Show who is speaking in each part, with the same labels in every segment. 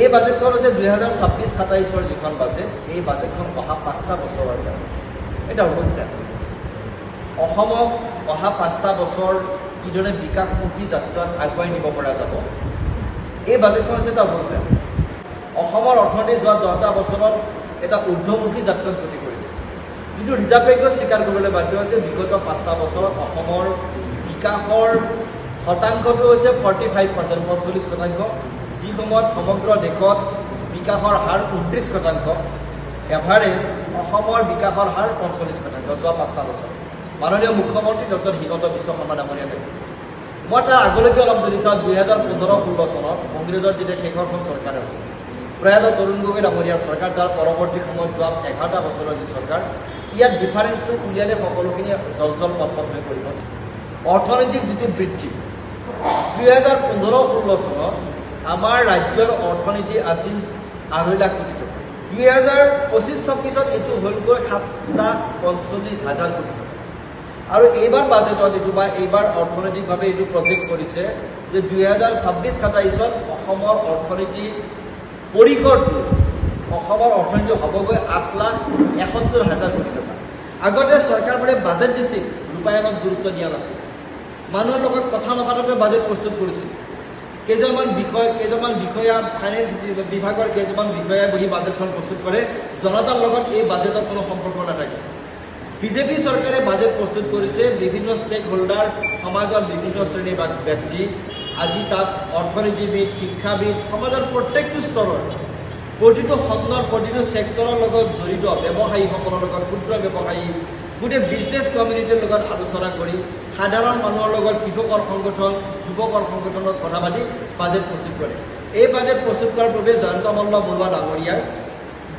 Speaker 1: এই বাজেটখন হৈছে 2026-27 যিখন বাজেট, এই বাজেটখন অহা 5টা বছৰৰ কাৰণে এটা ৰোডমেপ। অসমক অহা 5টা বছৰ কিদৰে বিকাশমুখী যাত্ৰাত আগুৱাই নিব পৰা যাব, এই বাজেটখন হৈছে এটা ৰোডমেপ। অসমৰ অৰ্থনীতি যোৱা 10টা বছৰত এটা ঊৰ্ধ্বমুখী যাত্ৰাত গতি কৰিছে, যিটো ৰিজাৰ্ভ বেংকে স্বীকাৰ কৰিবলৈ বাধ্য হৈছে। বিগত 5টা বছৰত অসমৰ বিকাশৰ শতাংশটো হৈছে 45%, 45%, যি সময়ত সমগ্ৰ দেশত বিকাশৰ হাৰ 29%, এভাৰেজ অসমৰ বিকাশৰ হাৰ 45% যোৱা 5টা বছৰ। মাননীয় মুখ্যমন্ত্ৰী ডক্টৰ হিমন্ত বিশ্ব শৰ্মা ডাঙৰীয়াৰ নেতৃত্বত। মই তাৰ আগলৈকে অলপ যদি চাওঁ, 2015-16 চনত কংগ্ৰেছৰ যেতিয়া শেষৰখন চৰকাৰ আছিল, প্ৰয়াত তৰুণ গগৈ ডাঙৰীয়াৰ চৰকাৰ, তাৰ পৰৱৰ্তী সময়ত যোৱা 11টা বছৰৰ যি চৰকাৰ, ইয়াত ডিফাৰেঞ্চটো উলিয়ালে সকলোখিনি জল পথ হৈ পৰিব। অৰ্থনৈতিক যিটো বৃদ্ধি 2015-16 চনত আমাৰ ৰাজ্যৰ অৰ্থনীতি আছিল 2.5 লাখ কোটি টকা। 2025-26 এইটো হ'লগৈ 7,45,000 কোটি টকা। আৰু এইবাৰ বাজেটত এইটো বা এইবাৰ অৰ্থনৈতিকভাৱে এইটো প্ৰজেক্ট কৰিছে যে 2026-27 অসমৰ অৰ্থনীতি পৰিসৰটো, অসমৰ অৰ্থনীতি হ'বগৈ 8,71,000 কোটি টকা। আগতে চৰকাৰবোৰে বাজেট দিছিল, ৰূপায়ণত গুৰুত্ব দিয়া নাছিল, মানুহৰ লগত কথা নপাতাকৈ বাজেট প্ৰস্তুত কৰিছিল। কেইজনমান বিষয়া, ফাইনেন্স বিভাগৰ কেইজনমান বিষয়াই বহি বাজেটখন প্ৰস্তুত কৰে, জনতাৰ লগত এই বাজেটৰ কোনো সম্পৰ্ক নাথাকে। বিজেপি চৰকাৰে বাজেট প্ৰস্তুত কৰিছে, বিভিন্ন ষ্টেক হোল্ডাৰ, সমাজৰ বিভিন্ন শ্ৰেণীৰ ব্যক্তি, আজি তাত অৰ্থনীতিবিদ, শিক্ষাবিদ, সমাজৰ প্ৰত্যেকটো স্তৰৰ, প্ৰতিটো খণ্ডৰ, প্ৰতিটো ছেক্টৰৰ লগত জড়িত ব্যৱসায়ীসকলৰ লগত, ক্ষুদ্ৰ ব্যৱসায়ী, গোটেই বিজনেছ কমিউনিটিৰ লগত আলোচনা কৰি, সাধাৰণ মানুহৰ লগত কৃষকৰ সংগঠন, যুৱকৰ সংগঠনত কথা পাতি বাজেট প্ৰস্তুত কৰে। এই বাজেট প্ৰস্তুত কৰাৰ বাবে জয়ন্ত মল্ল বৰুৱা ডাঙৰীয়াই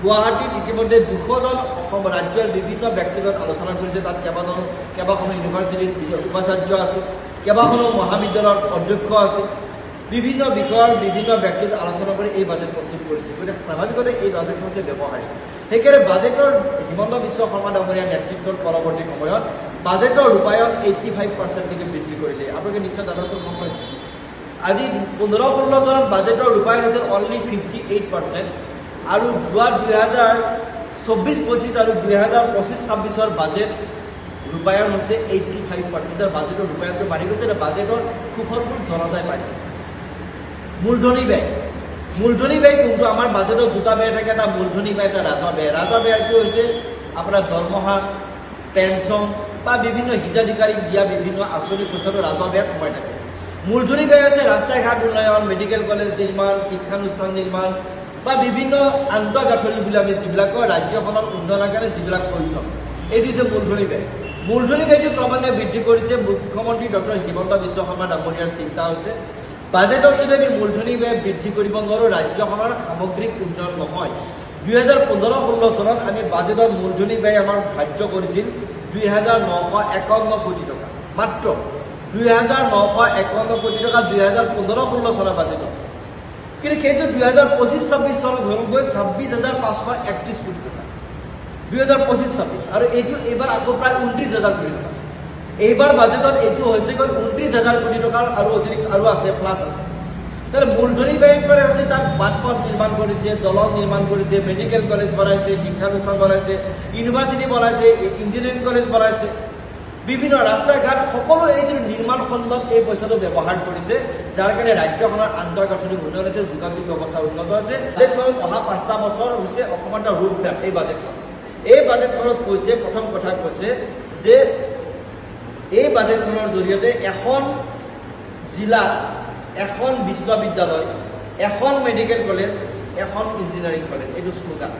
Speaker 1: গুৱাহাটীত ইতিমধ্যে 200জন অসম ৰাজ্যৰ বিভিন্ন ব্যক্তিৰ লগত আলোচনা কৰিছে। তাত কেইবাখনো ইউনিভাৰ্চিটিৰ উপাচাৰ্য আছে, কেইবাখনো মহাবিদ্যালয়ৰ অধ্যক্ষ আছে, বিভিন্ন বিষয়ৰ বিভিন্ন ব্যক্তিৰ আলোচনা কৰি এই বাজেট প্ৰস্তুত কৰিছে। গতিকে স্বাভাৱিকতে এই বাজেটখন হৈছে ব্যৱহাৰিক। সেইকাৰণে বাজেটৰ হিমন্ত বিশ্ব শৰ্মা ডাঙৰীয়াৰ নেতৃত্বত পৰৱৰ্তী সময়ত বাজেটৰ ৰূপায়ণ 85% বৃদ্ধি কৰিলে। আপোনালোকে নিশ্চয় দাদাটো গম পাইছে। আজি 15-16 চনত বাজেটৰ ৰূপায়ণ হৈছে অনলি 58%, আৰু যোৱা 2024-25 আৰু 2025-26 বাজেট ৰূপায়ণ হৈছে 85%। বাজেটৰ ৰূপায়ণটো বাঢ়ি গৈছে। বাজেটৰ সুফলবোৰ জনতাই পাইছে। মূলধনী ব্যয় কোনটো? আমাৰ বাজেটত দুটা ব্যয় থাকে, এটা মূলধনী ব্যয়, এটা ৰাজহ ব্যয়। ৰাজহ ব্যয়টো হৈছে আপোনাৰ দৰমহা, পেঞ্চন বা বিভিন্ন হিতাধিকাৰীক দিয়া বিভিন্ন আঁচনি পইচাটো ৰাজহ ব্যয়ত সোমাই থাকে। মূলধনী ব্যয় হৈছে ৰাস্তা ঘাট উন্নয়ন, মেডিকেল কলেজ নিৰ্মাণ, শিক্ষানুষ্ঠান নিৰ্মাণ বা বিভিন্ন আন্তঃগাঁথনি বুলি আমি যিবিলাকৰ ৰাজ্যখনৰ উন্নয়নৰ কাৰণে যিবিলাক প্ৰয়োজন, এইটো হৈছে মূলধনী ব্যয়। মূলধনী ব্যয়টো ক্ৰমান্বয়ে বৃদ্ধি কৰিছে। মুখ্যমন্ত্ৰী ডক্টৰ হিমন্ত বিশ্ব শৰ্মা ডাঙৰীয়াৰ চিন্তা হৈছে, বাজেটত যদি আমি মূলধনী ব্যয় বৃদ্ধি কৰিব নোৱাৰোঁ, ৰাজ্যখনৰ সামগ্ৰিক উন্নয়ন নহয়। 2015-16 চনত আমি বাজেটত মূলধনী ব্যয় আমাৰ ধাৰ্য কৰিছিল 2,951 কোটি টকা, মাত্ৰ 2,951 কোটি টকা 2015-16 চনৰ বাজেটত। কিন্তু সেইটো 2025-26 চনত হ'লগৈ 26,531 কোটি টকা 2025-26, আৰু এইটো এইবাৰ আকৌ প্ৰায় 29,000 কোটি টকা। এইবাৰ বাজেটত এইটো হৈছেগৈ 29,000 কোটি টকাৰ আৰু অতিৰিক্ত আৰু আছে, প্লাছ আছে। তাহলে মূলধনী ব্যয় কৰে হৈছে, তাত বাটপথ নিৰ্মাণ কৰিছে, দলং নিৰ্মাণ কৰিছে, মেডিকেল কলেজ বনাইছে, শিক্ষানুষ্ঠান বনাইছে, ইউনিভাৰ্চিটি বনাইছে, ইঞ্জিনিয়াৰিং কলেজ বনাইছে, বিভিন্ন ৰাস্তা ঘাট, সকলো এই যিটো নিৰ্মাণ খণ্ডত এই পইচাটো ব্যৱহাৰ কৰিছে, যাৰ কাৰণে ৰাজ্যখনৰ আন্তঃগাঁথনি উন্নয়ন হৈছে, যোগাযোগ ব্যৱস্থা উন্নত হৈছে। বাজেটখনত অহা 5টা বছৰ হৈছে অসমৰ এটা ৰোড মেপ। এই বাজেটখনত কৈছে, প্ৰথম কথা কৈছে যে এই বাজেটখনৰ জৰিয়তে এখন জিলাত এখন বিশ্ববিদ্যালয়, এখন মেডিকেল কলেজ, এখন ইঞ্জিনিয়াৰিং কলেজ, এইটো শ্লোগান।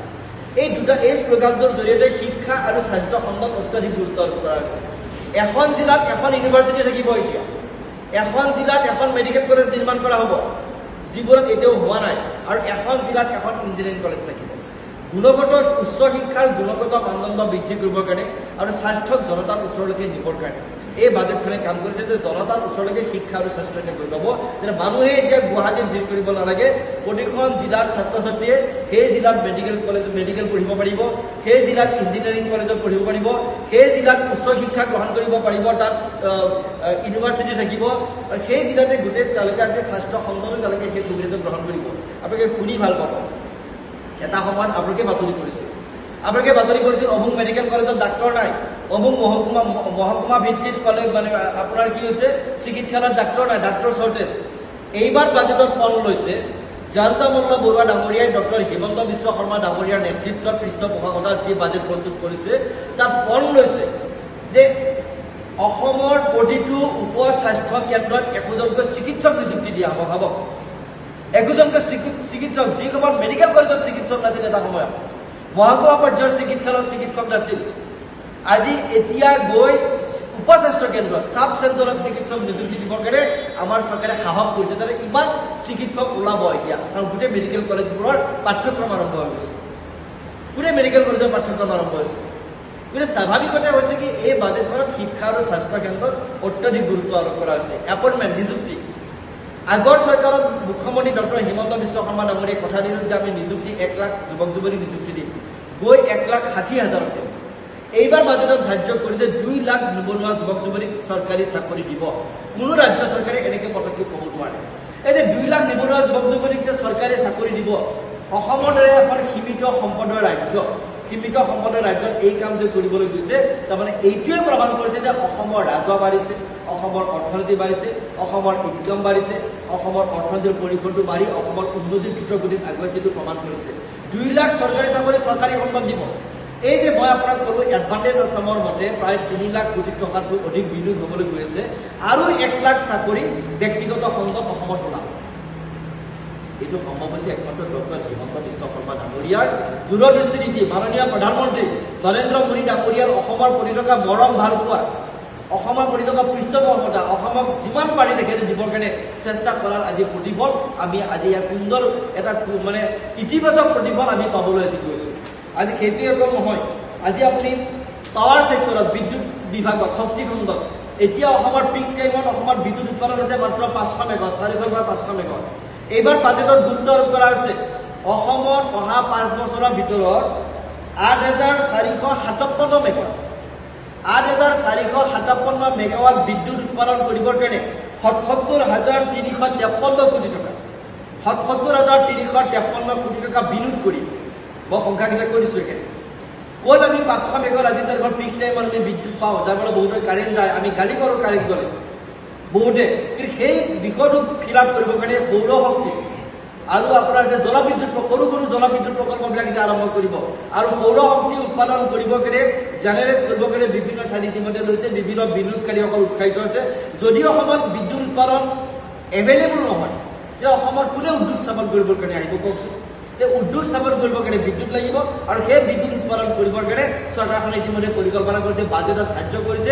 Speaker 1: এই শ্লোগানটোৰ জৰিয়তে শিক্ষা আৰু স্বাস্থ্য খণ্ডত অত্যাধিক গুৰুত্ব আৰোপ কৰা হৈছে। এখন জিলাত এখন ইউনিভাৰ্চিটি থাকিব, এতিয়া এখন জিলাত এখন মেডিকেল কলেজ নিৰ্মাণ কৰা হ'ব, যিবোৰত এতিয়াও হোৱা নাই, আৰু এখন জিলাত এখন ইঞ্জিনিয়াৰিং কলেজ থাকিব। গুণগত উচ্চ শিক্ষাৰ গুণগত মানদণ্ড বৃদ্ধি কৰিবৰ কাৰণে আৰু স্বাস্থ্যক জনতাৰ ওচৰলৈকে নিবৰ কাৰণে এই বাজেটখনে কাম কৰিছে যে জনতাৰ ওচৰলৈকে শিক্ষা আৰু স্বাস্থ্য গৈ পাব, যে মানুহে এতিয়া গুৱাহাটীত ভিৰ কৰিব নালাগে, প্ৰতিখন জিলাৰ ছাত্ৰ ছাত্ৰীয়ে সেই জিলাত মেডিকেল পঢ়িব পাৰিব, সেই জিলাত ইঞ্জিনিয়াৰিং কলেজত পঢ়িব পাৰিব, সেই জিলাত উচ্চ শিক্ষা গ্ৰহণ কৰিব পাৰিব, তাত ইউনিভাৰ্চিটি থাকিব, আৰু সেই জিলাতে গোটেই তেওঁলোকে আজি স্বাস্থ্য খণ্ডলৈ তেওঁলোকে সেই সুবিধাটো গ্ৰহণ কৰিব। আপোনালোকে শুনি ভাল পাব, এটা সময়ত আপোনালোকে বাতৰি কৰিছিল অমুক মেডিকেল কলেজত ডাক্তৰ নাই, অমুক মহকুমা ভিত্তিত কলেজ মানে আপোনাৰ কি হৈছে চিকিৎসালয়ত ডাক্তৰ নাই, ডাক্তৰ শ্বৰ্টেজ। এইবাৰ বাজেটত পণ লৈছে জয়ন্ত মল্ল বৰুৱা ডাঙৰীয়াই ডক্টৰ হিমন্ত বিশ্ব শৰ্মা ডাঙৰীয়াৰ নেতৃত্বত পৃষ্ঠপোষকতাত যি বাজেট প্ৰস্তুত কৰিছে তাত পণ লৈছে যে অসমৰ প্ৰতিটো উপ স্বাস্থ্য কেন্দ্ৰত একোজনকৈ চিকিৎসক নিযুক্তি দিয়া হ'ব। ভাবক, একোজনকৈ চিকিৎসক, যি সময়ত মেডিকেল কলেজত চিকিৎসক নাছিল, এটা সময়ত মহকুমা পৰ্যায়ৰ চিকিৎসালয়ত চিকিৎসক নাছিল, আজি এতিয়া গৈ উপ স্বাস্থ্য কেন্দ্ৰত চাব চেণ্টাৰত চিকিৎসক নিযুক্তি দিবৰ কাৰণে আমাৰ চৰকাৰে সাহস কৰিছে। তাতে ইমান চিকিৎসক ওলাব এতিয়া, কাৰণ গোটেই মেডিকেল কলেজবোৰৰ পাঠ্যক্ৰম আৰম্ভ হৈ গৈছে, গোটেই মেডিকেল কলেজৰ পাঠ্যক্ৰম আৰম্ভ হৈছে। গতিকে স্বাভাৱিকতে হৈছে কি এই বাজেটখনত শিক্ষা আৰু স্বাস্থ্য কেন্দ্ৰত অত্যাধিক গুৰুত্ব আৰোপ কৰা হৈছে। এপইণ্টমেণ্ট, নিযুক্তি। আগৰ চৰকাৰত মুখ্যমন্ত্ৰী ডক্টৰ হিমন্ত বিশ্ব শৰ্মা ডাঙৰীয়াই কথা দিছিল যে আমি নিযুক্তি 1 লাখ যুৱক যুৱতী নিযুক্তি দিম, গৈ 1,60,000 দিম। এইবাৰ বাজেটত ধাৰ্য কৰিছে 2 লাখ নিবনুৱা যুৱক যুৱতীক চৰকাৰী চাকৰি দিব। কোনো ৰাজ্য চৰকাৰে এনেকৈ পদক্ষেপ ল'ব নোৱাৰে। এই যে 2 লাখ নিবনুৱা যুৱক যুৱতীক যে চৰকাৰী চাকৰি দিব, অসমৰ দৰে এখন সীমিত সম্পদৰ ৰাজ্যত এই কাম যে কৰিবলৈ গৈছে, তাৰমানে এইটোৱে প্ৰমাণ কৰিছে যে অসমৰ ৰাজহ বাঢ়িছে, অসমৰ অৰ্থনীতি বাঢ়িছে, অসমৰ ইনকাম বাঢ়িছে, অসমৰ অৰ্থনীতিৰ পৰিসৰটো বাঢ়ি অসমৰ উন্নতিৰ দ্ৰুতগতিত আগুৱাইছে, এইটো প্ৰমাণ কৰিছে। 2 লাখ চৰকাৰী চাকৰি চৰকাৰী খণ্ডত দিব। এই যে মই আপোনাক ক'লো এডভান্টেজ আছামৰ মতে প্ৰায় 3 লাখ কোটি টকাতকৈ অধিক বিনিয়োগ হ'বলৈ গৈ আছে, আৰু 1 লাখ চাকৰি ব্যক্তিগত খণ্ডত অসমত ওলাব। এইটো সম্ভৱ হৈছে একমাত্ৰ ডক্টৰ হিমন্ত বিশ্ব শৰ্মা ডাঙৰীয়াৰ দূৰদৃষ্টি নীতি, মাননীয় প্ৰধানমন্ত্ৰী নৰেন্দ্ৰ মোদী ডাঙৰীয়াৰ অসমৰ প্ৰতি থকা মৰম ভাল পোৱা, অসমৰ প্ৰতি থকা পৃষ্ঠপোষকতা, অসমক যিমান পাৰি তেখেতে দিবৰ কাৰণে চেষ্টা কৰাৰ আজি প্ৰতিফল আমি আজি ইয়াৰ সুন্দৰ এটা মানে ইতিবাচক প্ৰতিফল আমি পাবলৈ আজি গৈছোঁ। আজি সেইটোৱে অকল নহয়, আজি আপুনি পাৱাৰ ছেক্টৰত, বিদ্যুৎ বিভাগত, শক্তি খণ্ডত এতিয়া অসমৰ পিক টাইমত অসমৰ বিদ্যুৎ উৎপাদন হৈছে মাত্ৰ 500 মেগাৱাট, 400 পৰা 500 মেগাৱাট। এইবাৰ বাজেটত গুৰুত্ব আৰোপ কৰা হৈছে অসমত অহা 5 বছৰৰ ভিতৰত 8,457 মেগাৱাট, 8,457 মেগাৱাট বিদ্যুৎ উৎপাদন কৰিবৰ কাৰণে 77,353 কোটি টকা, 77,353 কোটি টকা বিনিয়োগ কৰি, মই সংখ্যাকেইটা কৈ দিছোঁ এখানে। ক'ত আমি 500 মেগাৱাট আজি তাৰিখত পিক টাইমত আমি বিদ্যুৎ পাওঁ, যাৰ ফলত বহুতৰ কাৰেণ্ট যায়, আমি গালি কৰোঁ কাৰেণ্ট গ'লে বহুতে, কিন্তু সেই বিষয়টো ফিল আপ কৰিবৰ কাৰণে সৌৰ শক্তি আৰু আপোনাৰ যে জলবিদ্যুৎ, সৰু সৰু জলবিদ্যুৎ প্ৰকল্পবিলাক এতিয়া আৰম্ভ কৰিব, আৰু সৌৰ শক্তি উৎপাদন কৰিবৰ কাৰণে জেনেৰেট কৰিবৰ কাৰণে বিভিন্ন ঠাইত ইতিমধ্যে লৈছে, বিভিন্ন বিনিয়োগকাৰীসকল উৎসাহিত আছে। যদিও অসমত বিদ্যুৎ উৎপাদন এভেইলেবল নহয়, তেতিয়া অসমত কোনে উদ্যোগ স্থাপন কৰিবৰ কাৰণে আহিব কওকচোন? এই উদ্যোগ স্থাপন কৰিবৰ কাৰণে বিদ্যুৎ লাগিব, আৰু সেই বিদ্যুৎ উৎপাদন কৰিবৰ কাৰণে চৰকাৰখনে ইতিমধ্যে পৰিকল্পনা কৰিছে, বাজেটত ধাৰ্য কৰিছে।